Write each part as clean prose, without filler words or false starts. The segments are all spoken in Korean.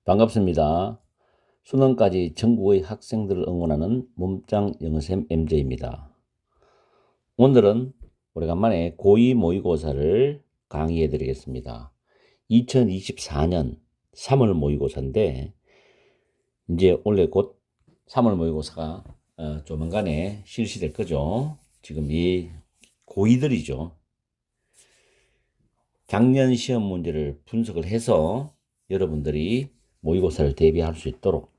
반갑습니다. 수능까지 전국의 학생들을 응원하는 몸짱 영어쌤 MJ입니다. 오늘은 오래간만에 고2 모의고사를 강의해 드리겠습니다. 2024년 3월 모의고사인데 이제 원래 곧 3월 모의고사가 조만간에 실시될 거죠. 지금 이 고2들이죠. 작년 시험 문제를 분석을 해서 여러분들이 모의고사를 대비할 수 있도록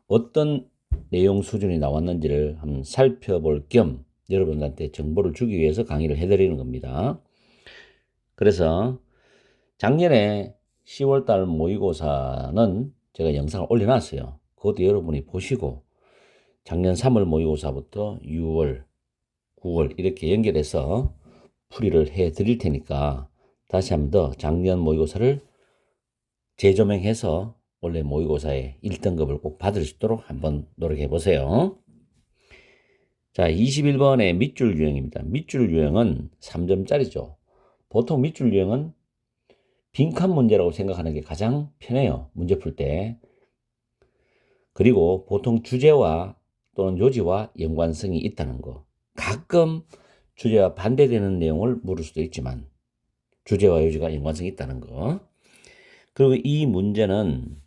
어떤 내용 수준이 나왔는지를 한번 살펴볼 겸 여러분들한테 정보를 주기 위해서 강의를 해드리는 겁니다. 그래서 작년에 10월달 모의고사는 제가 영상을 올려놨어요. 그것도 여러분이 보시고 작년 3월 모의고사부터 6월, 9월 이렇게 연결해서 풀이를 해드릴 테니까 다시 한번 더 작년 모의고사를 재조명해서 원래 모의고사에 1등급을 꼭 받을 수 있도록 한번 노력해 보세요. 자, 21번의 밑줄 유형입니다. 밑줄 유형은 3점짜리죠. 보통 밑줄 유형은 빈칸 문제라고 생각하는 게 가장 편해요. 문제 풀 때. 그리고 보통 주제와 또는 요지와 연관성이 있다는 거. 가끔 주제와 반대되는 내용을 물을 수도 있지만 주제와 요지가 연관성이 있다는 거. 그리고 이 문제는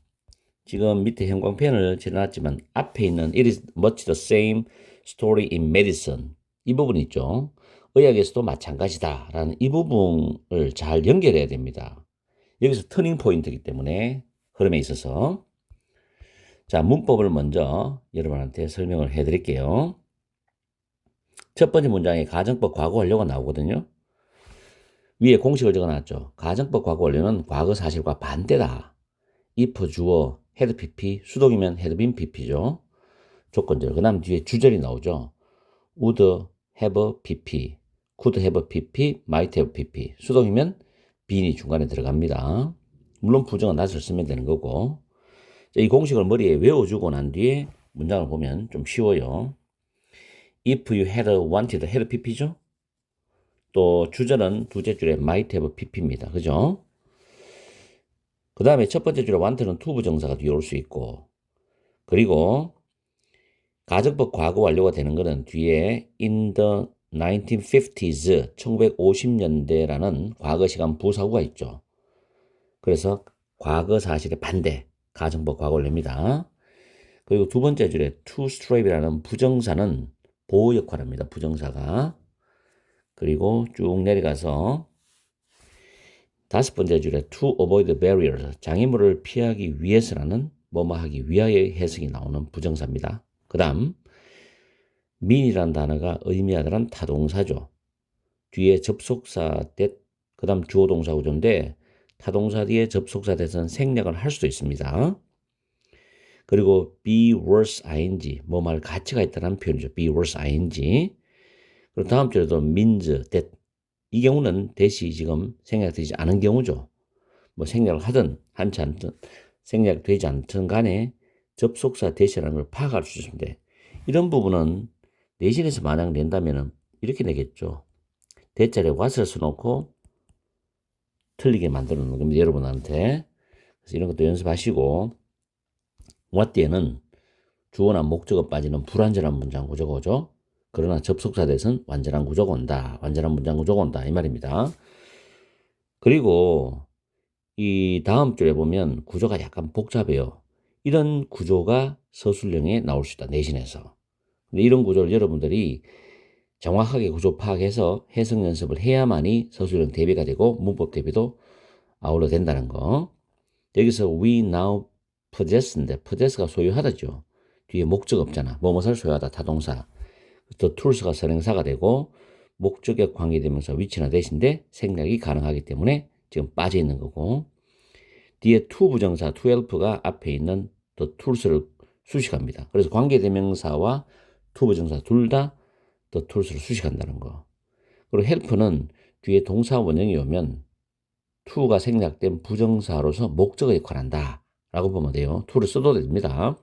지금 밑에 형광펜을 칠해놨지만 앞에 있는 It is much the same story in medicine 이 부분 있죠. 의학에서도 마찬가지다 라는 이 부분을 잘 연결해야 됩니다. 여기서 터닝 포인트이기 때문에 흐름에 있어서 자, 문법을 먼저 여러분한테 설명을 해 드릴게요. 첫 번째 문장에 가정법 과거 완료가 나오거든요. 위에 공식을 적어놨죠. 가정법 과거 완료는 과거 사실과 반대다. if 주어 had pp, 수동이면 had been pp죠. 조건절. 그 다음 뒤에 주절이 나오죠. would have pp, could have pp, might have pp. 수동이면 bean이 중간에 들어갑니다. 물론 부정은 not을 쓰면 되는 거고. 이 공식을 머리에 외워주고 난 뒤에 문장을 보면 좀 쉬워요. if you had wanted had pp죠. 또 주절은 두째 줄에 might have pp입니다. 그죠? 그 다음에 첫 번째 줄에 want는 to 부정사가 뒤에 올 수 있고, 그리고 가정법 과거 완료가 되는 것은 뒤에 in the 1950s, 1950년대라는 과거 시간 부사구가 있죠. 그래서 과거 사실의 반대, 가정법 과거 완료입니다. 그리고 두 번째 줄에 to strive이라는 부정사는 보호 역할을 합니다. 부정사가. 그리고 쭉 내려가서 다섯 번째 줄에 to avoid barriers, 장애물을 피하기 위해서라는 뭐뭐 하기 위하여의 해석이 나오는 부정사입니다. 그 다음 mean이라는 단어가 의미하다란 타동사죠. 뒤에 접속사 that, 그 다음 주어 동사 구조인데 타동사 뒤에 접속사 that은 생략을 할 수도 있습니다. 그리고 be worse ing, 뭐 말 가치가 있다는 표현이죠. be worse ing. 그리고 다음 줄에도 means that, 이 경우는 that이 지금 생략되지 않은 경우죠. 뭐 생략을 하든 한치 않든 생략되지 않든 간에 접속사 that이라는 걸 파악할 수 있습니다. 이런 부분은 내신에서 만약 낸다면 이렇게 내겠죠. 대자리에 what을 써놓고 틀리게 만들어 놓는 겁니다. 여러분한테. 그래서 이런 것도 연습하시고, what 뒤에는 주어나 목적어 빠지는 불완전한 문장 구조가 오죠. 그러나 접속사 대신 완전한 구조가 온다. 완전한 문장 구조가 온다. 이 말입니다. 그리고 이 다음 줄에 보면 구조가 약간 복잡해요. 이런 구조가 서술형에 나올 수 있다. 내신에서. 근데 이런 구조를 여러분들이 정확하게 구조 파악해서 해석 연습을 해야만이 서술형 대비가 되고 문법 대비도 아울러 된다는 거. 여기서 we now possess인데 possess가 소유하다죠. 뒤에 목적 없잖아. 뭐뭐를 소유하다 타동사. 또 tools가 선행사가 되고 목적에 관계되면서 위치나 대신데 생략이 가능하기 때문에 지금 빠져 있는 거고, 뒤에 to 부정사 to help가 앞에 있는 the tools를 수식합니다. 그래서 관계대명사와 to 부정사 둘 다 the tools를 수식한다는 거. 그리고 help는 뒤에 동사 원형이 오면 to가 생략된 부정사로서 목적의 역할을 한다 라고 보면 돼요. to를 써도 됩니다.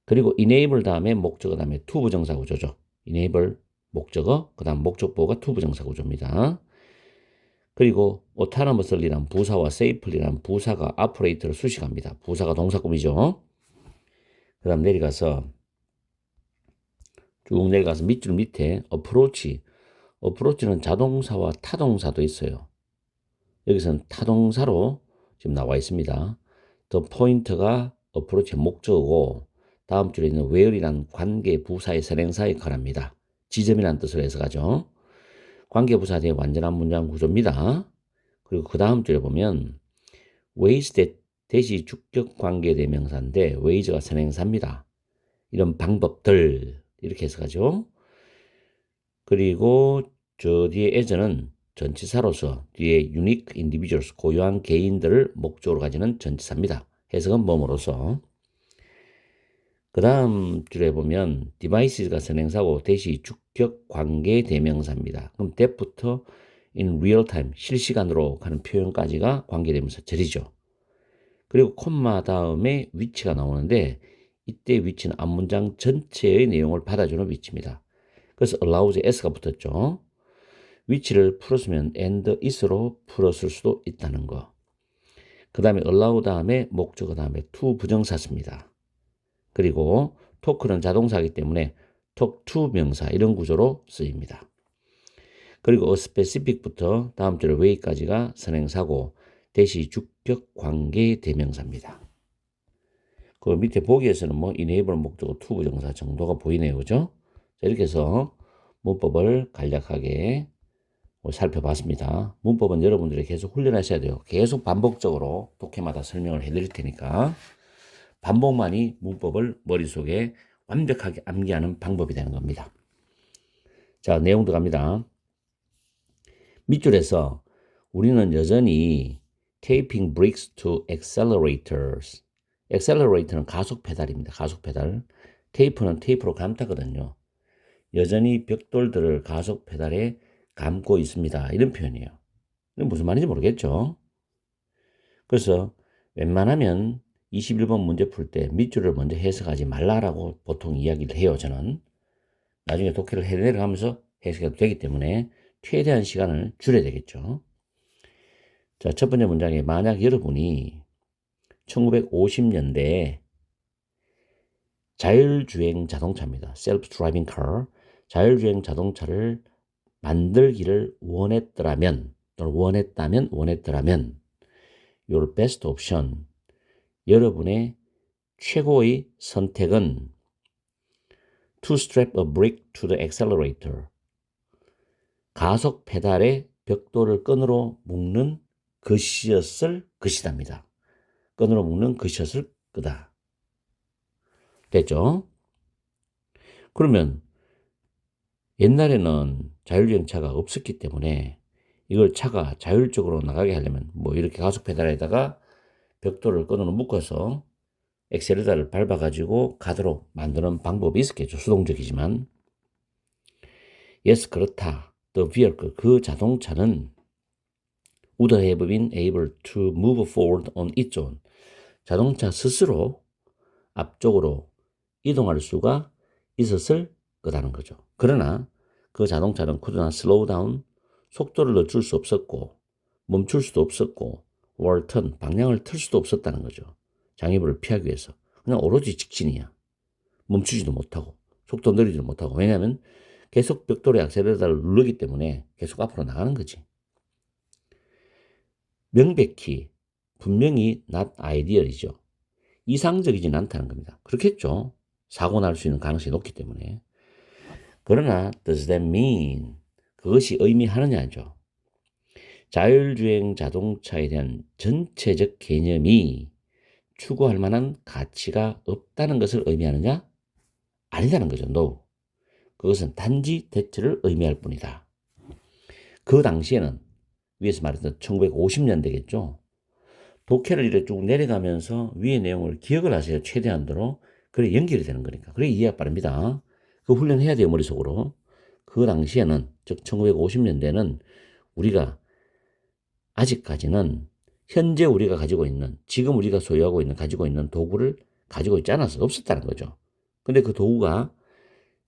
그리고 enable 다음에 목적어 다음에 to 부정사 구조죠. enable 목적어, 그 다음 목적보호가 to 부정사 구조입니다. 그리고 autonomously란 부사와 safely란 부사가 operator를 수식합니다. 부사가 동사구이죠. 그 다음 내려가서 쭉 내려가서 밑줄 밑에 approach는 자동사와 타동사도 있어요. 여기서는 타동사로 지금 나와 있습니다. the point가 approach의 목적어고 다음 줄에 있는 where이란 관계 부사의 선행사에 관합니다. 지점이라는 뜻으로 해석하죠. 관계 부사 뒤에 완전한 문장 구조입니다. 그리고 그 다음 줄에 보면 ways 대시 주격 관계 대명사인데 ways가 선행사입니다. 이런 방법들 이렇게 해석하죠. 그리고 저 뒤에 as는 전치사로서 뒤에 unique individuals 고유한 개인들을 목적으로 가지는 전치사입니다. 해석은 뭐뭐로서. 그 다음 줄에 보면 devices가 선행사고 대시 주격 관계 대명사입니다. 그럼 that부터 in real time 실시간으로 가는 표현까지가 관계 대명사 절이죠. 그리고 콤마 다음에 위치가 나오는데 이때 위치는 앞문장 전체의 내용을 받아주는 위치입니다. 그래서 allows에 s가 붙었죠. 위치를 풀었으면 and is로 풀었을 수도 있다는 거. 그 다음에 allow 다음에 목적어 다음에 to 부정사습니다. 그리고 talk는 자동사이기 때문에 talk to 명사 이런 구조로 쓰입니다. 그리고 a specific부터 다음 줄에 way까지가 선행사고 대시 주격 관계 대명사입니다. 그 밑에 보기에서는 뭐 enable 목적어 to 부정사 정도가 보이네요. 그죠? 자, 이렇게 해서 문법을 간략하게 살펴봤습니다. 문법은 여러분들이 계속 훈련하셔야 돼요. 계속 반복적으로 독해마다 설명을 해드릴 테니까 반복만이 문법을 머릿속에 완벽하게 암기하는 방법이 되는 겁니다. 자, 내용 들어갑니다. 밑줄에서 우리는 여전히 taping brakes to accelerators. accelerator는 가속 페달입니다. 가속 페달. 테이프는 테이프로 감타거든요. 여전히 벽돌들을 가속 페달에 감고 있습니다. 이런 표현이에요. 이건 무슨 말인지 모르겠죠. 그래서 웬만하면 21번 문제 풀 때 밑줄을 먼저 해석하지 말라라고 보통 이야기를 해요. 저는 나중에 독해를 해내려가면서 해석해도 되기 때문에 최대한 시간을 줄여야 되겠죠. 자, 첫 번째 문장에 만약 여러분이 1950년대에 자율주행 자동차입니다. self-driving car, 자율주행 자동차를 만들기를 원했더라면 또는 원했더라면 your best option, 여러분의 최고의 선택은 to strap a brake to the accelerator, 가속 페달에 벽돌을 끈으로 묶는 것이었을 것이답니다. 끈으로 묶는 것이었을 거다. 됐죠? 그러면 옛날에는 자율주행차가 없었기 때문에 이걸 차가 자율적으로 나가게 하려면 뭐 이렇게 가속 페달에다가 벽돌을 끈으로 묶어서 엑셀레터를 밟아가지고 가도록 만드는 방법이 있었겠죠. 수동적이지만. yes, 그렇다. the vehicle, 그 자동차는 would have been able to move forward on its own. 자동차 스스로 앞쪽으로 이동할 수가 있었을 거라는 거죠. 그러나 그 자동차는 could not slow down, 속도를 늦출 수 없었고 멈출 수도 없었고 or turn, 방향을 틀 수도 없었다는 거죠. 장애물을 피하기 위해서. 그냥 오로지 직진이야. 멈추지도 못하고 속도 느리지도 못하고. 왜냐하면 계속 벽돌의 액셀레터를 누르기 때문에 계속 앞으로 나가는 거지. 명백히 분명히 not ideal이죠. 이상적이진 않다는 겁니다. 그렇겠죠. 사고 날 수 있는 가능성이 높기 때문에. 그러나 does that mean, 그것이 의미하느냐죠. 자율주행 자동차에 대한 전체적 개념이 추구할 만한 가치가 없다는 것을 의미하느냐? 아니다는 거죠. No. 그것은 단지 대체를 의미할 뿐이다. 그 당시에는 위에서 말했던 1950년대겠죠. 독해를 이렇게 쭉 내려가면서 위의 내용을 기억을 하세요. 최대한도로. 그래 연결이 되는 거니까. 그래 이해가 빠릅니다. 그 훈련해야 돼요. 머릿속으로. 그 당시에는 즉 1950년대는 우리가 아직까지는 현재 우리가 가지고 있는, 지금 우리가 소유하고 있는, 가지고 있는 도구를 가지고 있지 않아서 없었다는 거죠. 근데 그 도구가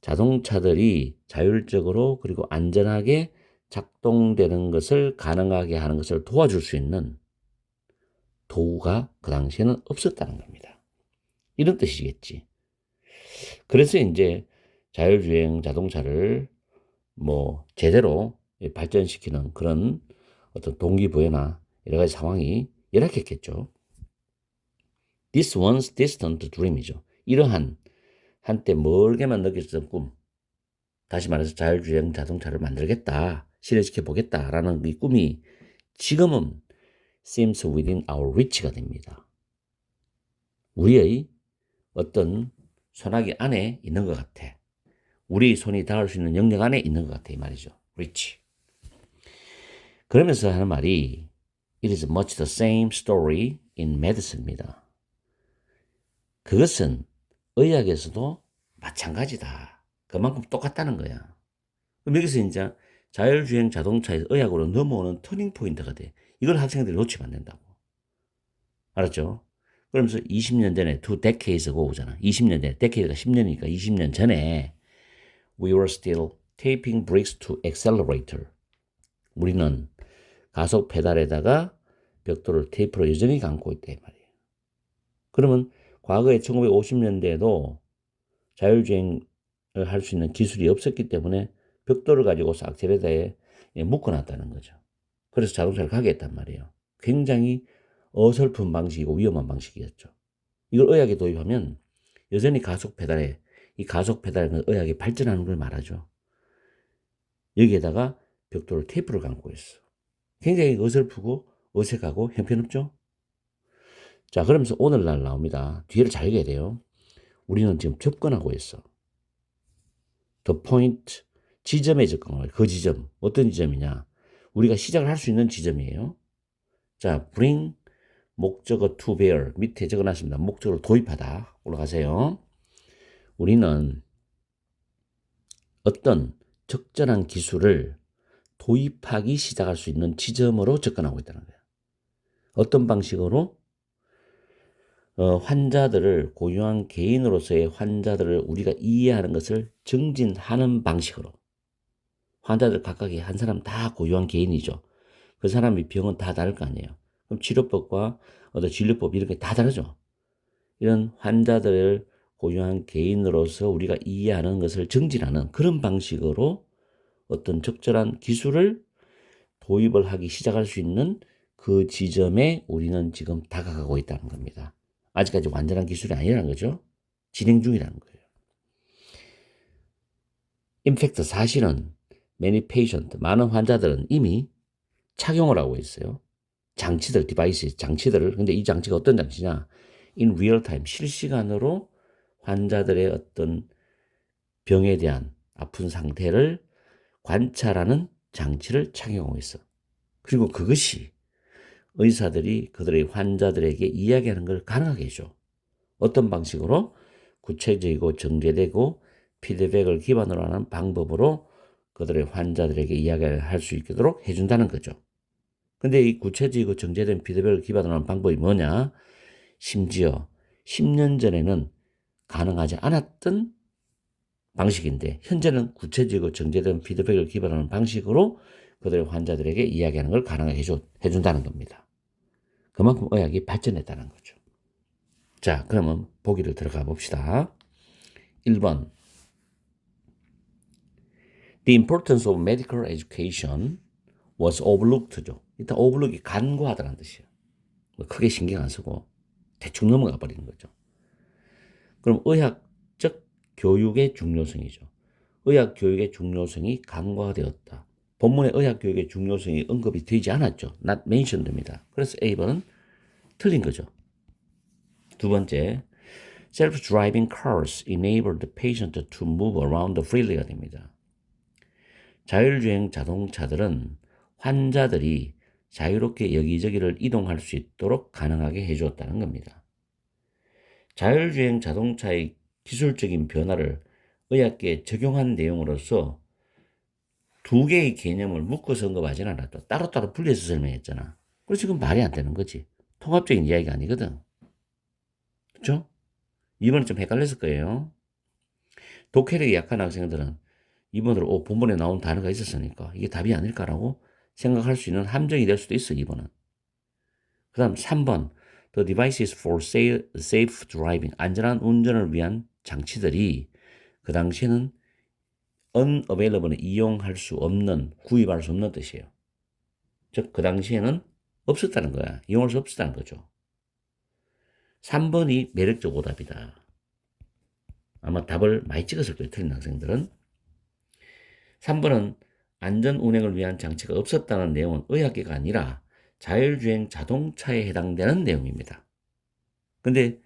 자동차들이 자율적으로 그리고 안전하게 작동되는 것을 가능하게 하는 것을 도와줄 수 있는 도구가 그 당시에는 없었다는 겁니다. 이런 뜻이겠지. 그래서 이제 자율주행 자동차를 뭐 제대로 발전시키는 그런 어떤 동기부여나 여러 가지 상황이 열악했겠죠. This once distant dream이죠. 이러한 한때 멀게만 느껴졌던 꿈, 다시 말해서 자율주행 자동차를 만들겠다, 실현시켜 보겠다라는 이 꿈이 지금은 seems within our reach가 됩니다. 우리의 어떤 손아귀 안에 있는 것 같아. 우리 손이 닿을 수 있는 영역 안에 있는 것 같아 이 말이죠. reach. 그러면서 하는 말이 It is much the same story in medicine입니다. 그것은 의학에서도 마찬가지다. 그만큼 똑같다는 거야. 그럼 여기서 이제 자율주행 자동차에서 의학으로 넘어오는 터닝 포인트가 돼. 이걸 학생들이 놓치면 안 된다고. 알았죠? 그러면서 20년 전에 two decades ago 오잖아. 20년 전에, decade가 10년이니까 20년 전에 we were still taping brakes to accelerator. 우리는 가속 페달에다가 벽돌을 테이프로 여전히 감고 있다 이 말이에요. 그러면 과거에 1950년대에도 자율주행을 할 수 있는 기술이 없었기 때문에 벽돌을 가지고서 악셀레터에 묶어놨다는 거죠. 그래서 자동차를 가게 했단 말이에요. 굉장히 어설픈 방식이고 위험한 방식이었죠. 이걸 의학에 도입하면 여전히 가속 페달에 이 가속 페달은 의학이 발전하는 걸 말하죠. 여기에다가 벽돌 테이프를 감고 있어. 굉장히 어설프고 어색하고 형편없죠. 자, 그러면서 오늘날 나옵니다. 뒤를 잘 읽어야 돼요. 우리는 지금 접근하고 있어. The point, 지점에 접근하고 있어. 그 지점, 어떤 지점이냐? 우리가 시작을 할 수 있는 지점이에요. 자, bring 목적어 to bear 밑에 적어놨습니다. 목적어를 도입하다. 올라가세요. 우리는 어떤 적절한 기술을 도입하기 시작할 수 있는 지점으로 접근하고 있다는 거예요. 어떤 방식으로? 환자들을 고유한 개인으로서의 환자들을 우리가 이해하는 것을 증진하는 방식으로. 환자들 각각이 한 사람 다 고유한 개인이죠. 그 사람의 병은 다 다를 거 아니에요. 그럼 치료법과 어떤 진료법 이런 게 다 다르죠. 이런 환자들을 고유한 개인으로서 우리가 이해하는 것을 증진하는 그런 방식으로 어떤 적절한 기술을 도입을 하기 시작할 수 있는 그 지점에 우리는 지금 다가가고 있다는 겁니다. 아직까지 완전한 기술이 아니라는 거죠. 진행 중이라는 거예요. In fact, 사실은 many patient, 많은 환자들은 이미 착용을 하고 있어요. 장치들, 디바이스, 장치들을. 근데 이 장치가 어떤 장치냐? In real time, 실시간으로 환자들의 어떤 병에 대한 아픈 상태를 관찰하는 장치를 착용하고 있어. 그리고 그것이 의사들이 그들의 환자들에게 이야기하는 걸 가능하게 해줘. 어떤 방식으로? 구체적이고 정제되고 피드백을 기반으로 하는 방법으로 그들의 환자들에게 이야기를 할 수 있도록 해준다는 거죠. 근데 이 구체적이고 정제된 피드백을 기반으로 하는 방법이 뭐냐? 심지어 10년 전에는 가능하지 않았던 방식인데 현재는 구체적이고 정제된 피드백을 기반으로 하는 방식으로 그들의 환자들에게 이야기하는 걸 가능하게 해준다는 겁니다. 그만큼 의학이 발전했다는 거죠. 자, 그러면 보기를 들어가 봅시다. 1번. The importance of medical education was overlooked죠. 일단 overlook이 간과하다는 뜻이에요. 크게 신경 안 쓰고 대충 넘어가 버리는 거죠. 그럼 의학적 교육의 중요성이죠. 의학 교육의 중요성이 간과되었다. 본문의 의학 교육의 중요성이 언급이 되지 않았죠. Not mentioned입니다. 그래서 A번은 틀린 거죠. 두 번째, self-driving cars enable the patient to move around freely가 됩니다. 자율주행 자동차들은 환자들이 자유롭게 여기저기를 이동할 수 있도록 가능하게 해주었다는 겁니다. 자율주행 자동차의 기술적인 변화를 의학계에 적용한 내용으로서 두 개의 개념을 묶어서 언급하진 않았다. 따로따로 분리해서 설명했잖아. 그래서 지금 말이 안 되는 거지. 통합적인 이야기가 아니거든. 그렇죠? 이번에 좀 헷갈렸을 거예요. 독해력이 약한 학생들은 2번으로 본문에 나온 단어가 있었으니까 이게 답이 아닐까라고 생각할 수 있는 함정이 될 수도 있어, 2번은. 그 다음 3번. The devices for safe driving. 안전한 운전을 위한 장치들이 그 당시에는 unavailable, 이용할 수 없는, 구입할 수 없는 뜻이에요. 즉, 그 당시에는 없었다는 거야. 이용할 수 없었다는 거죠. 3번이 매력적 오답이다. 아마 답을 많이 찍었을 거예요, 틀린 학생들은. 3번은 안전 운행을 위한 장치가 없었다는 내용은 의학계가 아니라 자율주행 자동차에 해당되는 내용입니다. 근데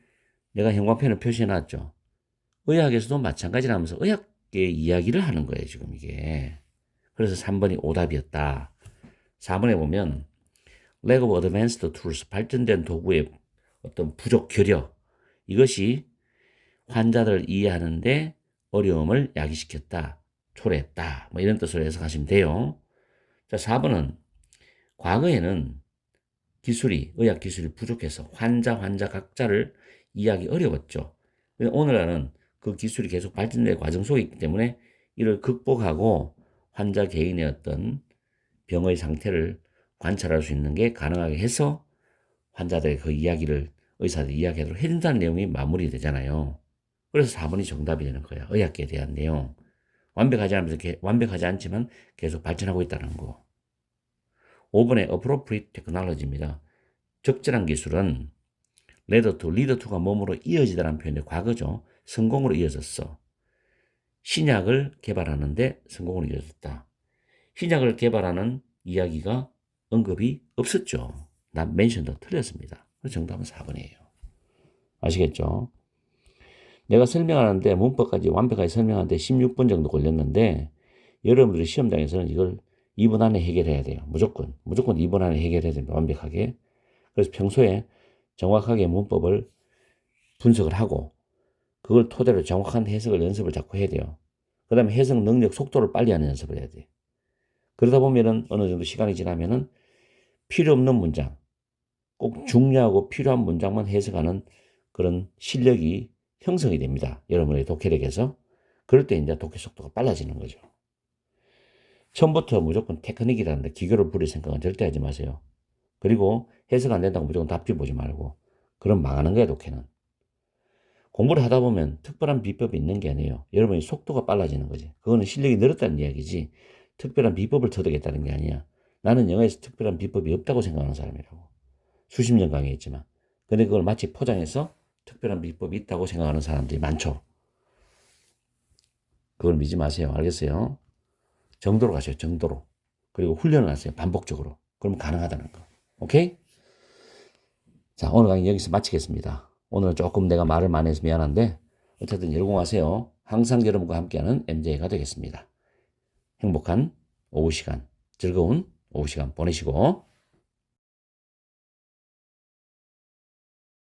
내가 형광펜을 표시해놨죠. 의학에서도 마찬가지라면서 의학계 이야기를 하는 거예요, 지금 이게. 그래서 3번이 오답이었다. 4번에 보면 lack of advanced tools, 발전된 도구의 어떤 부족, 결여, 이것이 환자들을 이해하는데 어려움을 야기시켰다, 초래했다, 뭐 이런 뜻으로 해석하시면 돼요. 자, 4번은 과거에는 의학 기술이 부족해서 환자 각자를 이해하기 어려웠죠. 오늘날은 그 기술이 계속 발전될 과정 속에 있기 때문에 이를 극복하고 환자 개인의 어떤 병의 상태를 관찰할 수 있는 게 가능하게 해서 환자들의 그 이야기를 의사들이 이야기하도록 해준다는 내용이 마무리되잖아요. 그래서 4번이 정답이 되는 거예요. 의학계에 대한 내용. 완벽하지 않지만 계속 발전하고 있다는 거. 5번의 appropriate technology입니다. 적절한 기술은 lead to가 몸으로 이어지다라는 표현의 과거죠. 성공으로 이어졌어. 신약을 개발하는데 성공으로 이어졌다. 신약을 개발하는 이야기가 언급이 없었죠. not mention도 틀렸습니다. 그래서 정답은 4번이에요. 아시겠죠? 내가 설명하는데 문법까지 완벽하게 설명하는데 16분 정도 걸렸는데 여러분들이 시험장에서는 이걸 2분 안에 해결해야 돼요. 무조건 2분 안에 해결해야 됩니다. 완벽하게. 그래서 평소에 정확하게 문법을 분석을 하고 그걸 토대로 정확한 해석을 연습을 자꾸 해야 돼요. 그 다음에 해석 능력 속도를 빨리 하는 연습을 해야 돼요. 그러다 보면은 어느 정도 시간이 지나면은 필요 없는 문장, 꼭 중요하고 필요한 문장만 해석하는 그런 실력이 형성이 됩니다. 여러분의 독해력에서. 그럴 때 이제 독해 속도가 빨라지는 거죠. 처음부터 무조건 테크닉이라는데 기교를 부릴 생각은 절대 하지 마세요. 그리고 해석 안 된다고 무조건 답지 보지 말고. 그럼 망하는 거야, 독해는. 공부를 하다 보면 특별한 비법이 있는 게 아니에요. 여러분이 속도가 빨라지는 거지. 그거는 실력이 늘었다는 이야기지. 특별한 비법을 터득했다는 게 아니야. 나는 영어에서 특별한 비법이 없다고 생각하는 사람이라고. 수십 년 강의했지만. 근데 그걸 마치 포장해서 특별한 비법이 있다고 생각하는 사람들이 많죠. 그걸 믿지 마세요. 알겠어요? 정도로 가세요. 정도로. 그리고 훈련을 하세요. 반복적으로. 그러면 가능하다는 거. 오케이? 자, 오늘 강의 여기서 마치겠습니다. 오늘은 조금 내가 말을 많이 해서 미안한데 어쨌든 열공하세요. 항상 여러분과 함께하는 MJ가 되겠습니다. 행복한 오후 시간, 즐거운 오후 시간 보내시고